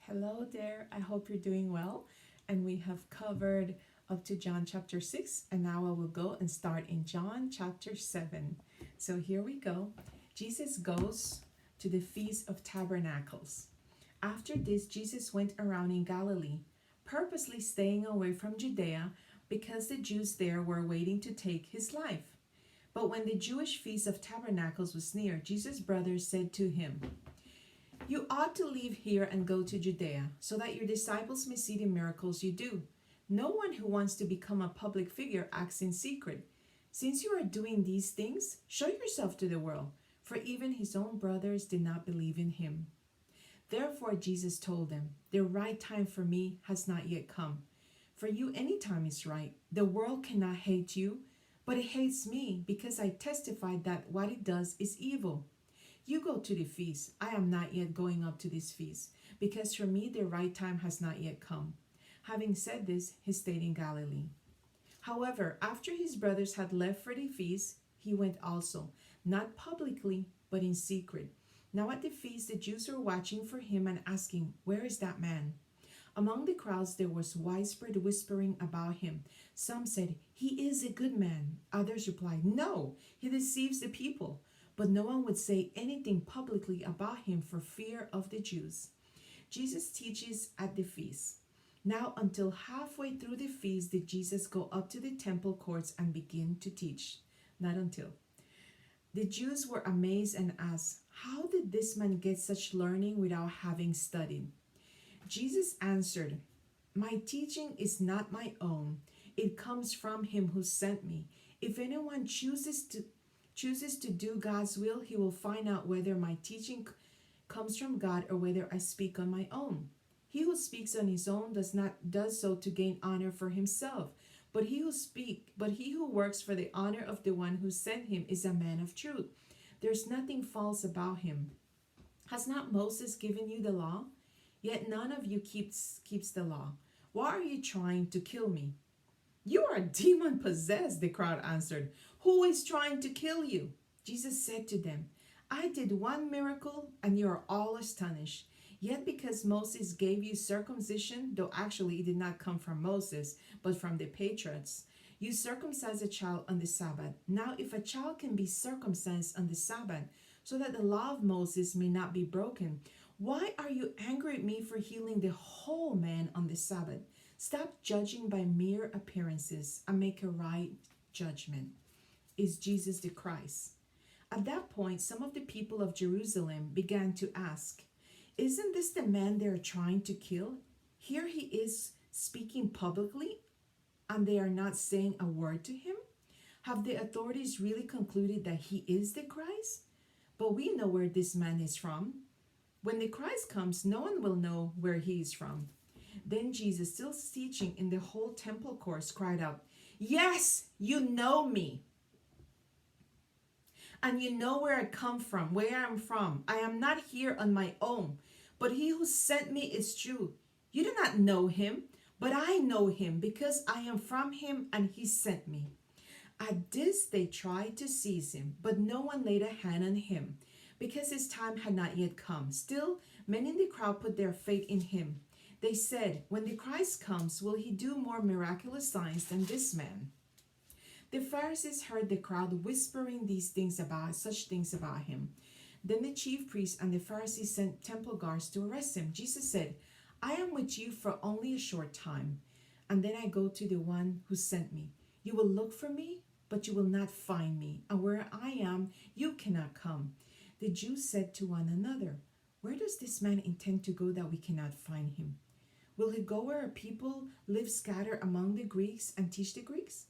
Hello there. I hope you're doing well. And we have covered up to John chapter 6, and now I will go and start in John chapter 7. So here we go. Jesus goes to the Feast of Tabernacles. After this, Jesus went around in Galilee, purposely staying away from Judea because the Jews there were waiting to take his life. But when the Jewish Feast of Tabernacles was near, Jesus' brothers said to him, "You ought to leave here and go to Judea, so that your disciples may see the miracles you do. No one who wants to become a public figure acts in secret. Since you are doing these things, show yourself to the world." For even his own brothers did not believe in him. Therefore Jesus told them, "The right time for me has not yet come. For you any time is right. The world cannot hate you, but it hates me because I testified that what it does is evil. You go to the feast. I am not yet going up to this feast, because for me the right time has not yet come." Having said this, he stayed in Galilee. However, after his brothers had left for the feast, he went also, not publicly, but in secret. Now at the feast, the Jews were watching for him and asking, "Where is that man?" Among the crowds there was widespread whispering about him. Some said, "He is a good man." Others replied, "No, he deceives the people." But no one would say anything publicly about him for fear of the Jews. Jesus teaches at the feast. Now until halfway through the feast did Jesus go up to the temple courts and begin to teach. Not until. The Jews were amazed and asked, "How did this man get such learning without having studied?" Jesus answered, "My teaching is not my own. It comes from him who sent me. If anyone chooses to do God's will, he will find out whether my teaching comes from God or whether I speak on my own. He who speaks on his own does so to gain honor for himself. But he who works for the honor of the one who sent him is a man of truth. There's nothing false about him. Has not Moses given you the law? Yet none of you keeps the law. Why are you trying to kill me?" "You are demon possessed," the crowd answered. "Who is trying to kill you?" Jesus said to them, "I did one miracle and you are all astonished. Yet because Moses gave you circumcision, though actually it did not come from Moses, but from the patriarchs, you circumcise a child on the Sabbath. Now if a child can be circumcised on the Sabbath, so that the law of Moses may not be broken, why are you angry at me for healing the whole man on the Sabbath? Stop judging by mere appearances and make a right judgment. Is Jesus the Christ?" At that point, some of the people of Jerusalem began to ask, "Isn't this the man they are trying to kill? Here he is speaking publicly, and they are not saying a word to him. Have the authorities really concluded that he is the Christ? But we know where this man is from. When the Christ comes, no one will know where he is from." Then Jesus, still teaching in the whole temple courts, cried out, "Yes, you know me. And you know where I come from, where I am from. I am not here on my own, but he who sent me is true. You do not know him, but I know him, because I am from him and he sent me." At this they tried to seize him, but no one laid a hand on him, because his time had not yet come. Still, many in the crowd put their faith in him. They said, "When the Christ comes, will he do more miraculous signs than this man?" The Pharisees heard the crowd whispering such things about him. Then the chief priests and the Pharisees sent temple guards to arrest him. Jesus said, "I am with you for only a short time, and then I go to the one who sent me. You will look for me, but you will not find me, and where I am, you cannot come." The Jews said to one another, "Where does this man intend to go that we cannot find him? Will he go where people live scattered among the Greeks and teach the Greeks?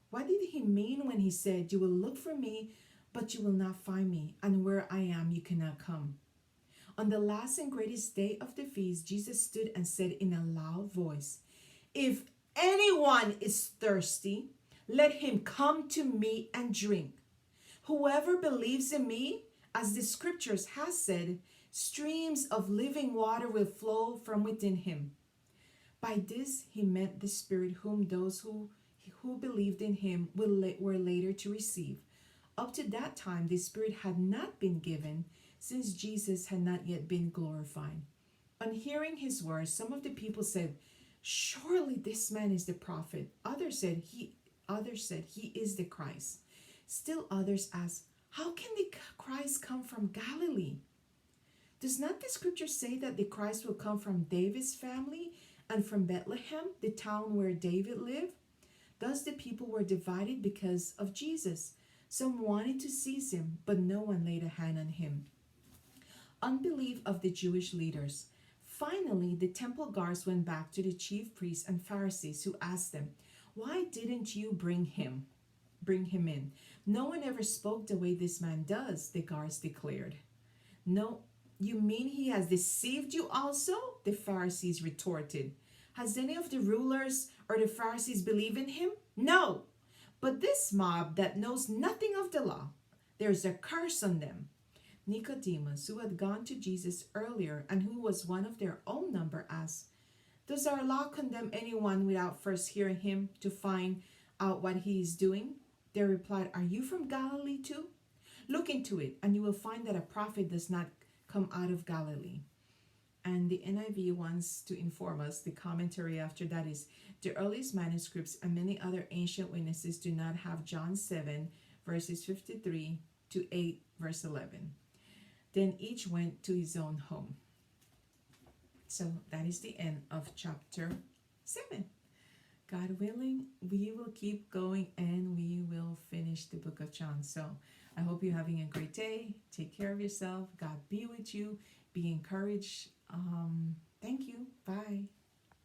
What did he mean when he said, 'You will look for me, but you will not find me, and where I am, you cannot come'?" On the last and greatest day of the feast, Jesus stood and said in a loud voice, "If anyone is thirsty, let him come to me and drink. Whoever believes in me, as the scriptures has said, streams of living water will flow from within him." By this he meant the Spirit whom those who believed in him were later to receive. Up to that time, the Spirit had not been given, since Jesus had not yet been glorified. On hearing his words, some of the people said, "Surely this man is the prophet." Others said he is the Christ. Still others asked, "How can the Christ come from Galilee? Does not the scripture say that the Christ will come from David's family and from Bethlehem, the town where David lived?" Thus the people were divided because of Jesus. Some wanted to seize him, but no one laid a hand on him. Unbelief of the Jewish leaders. Finally, the temple guards went back to the chief priests and Pharisees, who asked them, "Why didn't you bring him in? No one ever spoke the way this man does," the guards declared. "No, you mean he has deceived you also?" the Pharisees retorted. "Has any of the rulers or the Pharisees believed in him? No. But this mob that knows nothing of the law, there's a curse on them." Nicodemus, who had gone to Jesus earlier and who was one of their own number, asked, "Does our law condemn anyone without first hearing him to find out what he is doing?" They replied, "Are you from Galilee too? Look into it, and you will find that a prophet does not come out of Galilee." And the NIV wants to inform us, the commentary after that is, the earliest manuscripts and many other ancient witnesses do not have John 7, verses 53 to 8, verse 11. Then each went to his own home. So that is the end of chapter 7. God willing, we will keep going and we will finish the book of John. So I hope you're having a great day. Take care of yourself. God be with you. Be encouraged. Thank you. Bye.